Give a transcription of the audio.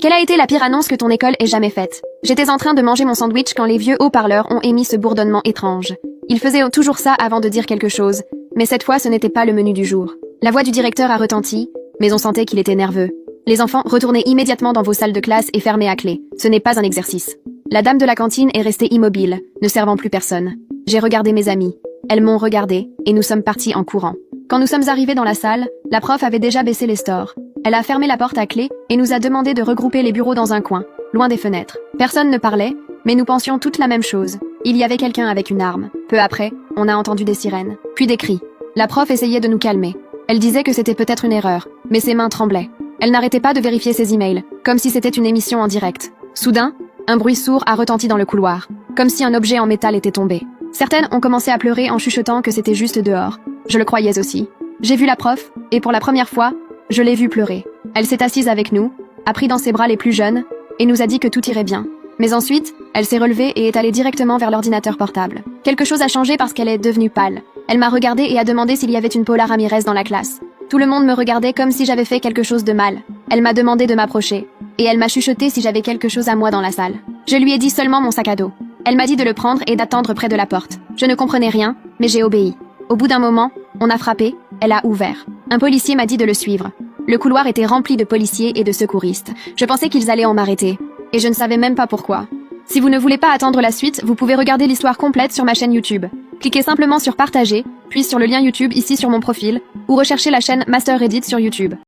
Quelle a été la pire annonce que ton école ait jamais faite? J'étais en train de manger mon sandwich quand les vieux haut-parleurs ont émis ce bourdonnement étrange. Ils faisaient toujours ça avant de dire quelque chose, mais cette fois ce n'était pas le menu du jour. La voix du directeur a retenti, mais on sentait qu'il était nerveux. Les enfants, retournez immédiatement dans vos salles de classe et fermez à clé. Ce n'est pas un exercice. La dame de la cantine est restée immobile, ne servant plus personne. J'ai regardé mes amies. Elles m'ont regardé, et nous sommes partis en courant. Quand nous sommes arrivés dans la salle, la prof avait déjà baissé les stores. Elle a fermé la porte à clé et nous a demandé de regrouper les bureaux dans un coin, loin des fenêtres. Personne ne parlait, mais nous pensions toutes la même chose. Il y avait quelqu'un avec une arme. Peu après, on a entendu des sirènes, puis des cris. La prof essayait de nous calmer. Elle disait que c'était peut-être une erreur, mais ses mains tremblaient. Elle n'arrêtait pas de vérifier ses emails, comme si c'était une émission en direct. Soudain, un bruit sourd a retenti dans le couloir, comme si un objet en métal était tombé. Certaines ont commencé à pleurer en chuchotant que c'était juste dehors. Je le croyais aussi. J'ai vu la prof, et pour la première fois, je l'ai vue pleurer. Elle s'est assise avec nous, a pris dans ses bras les plus jeunes, et nous a dit que tout irait bien. Mais ensuite, elle s'est relevée et est allée directement vers l'ordinateur portable. Quelque chose a changé parce qu'elle est devenue pâle. Elle m'a regardée et a demandé s'il y avait une Paula Ramirez dans la classe. Tout le monde me regardait comme si j'avais fait quelque chose de mal. Elle m'a demandé de m'approcher, et elle m'a chuchoté si j'avais quelque chose à moi dans la salle. Je lui ai dit seulement mon sac à dos. Elle m'a dit de le prendre et d'attendre près de la porte. Je ne comprenais rien, mais j'ai obéi. Au bout d'un moment, on a frappé, elle a ouvert. Un policier m'a dit de le suivre. Le couloir était rempli de policiers et de secouristes. Je pensais qu'ils allaient en m'arrêter. Et je ne savais même pas pourquoi. Si vous ne voulez pas attendre la suite, vous pouvez regarder l'histoire complète sur ma chaîne YouTube. Cliquez simplement sur partager, puis sur le lien YouTube ici sur mon profil, ou recherchez la chaîne Master Edit sur YouTube.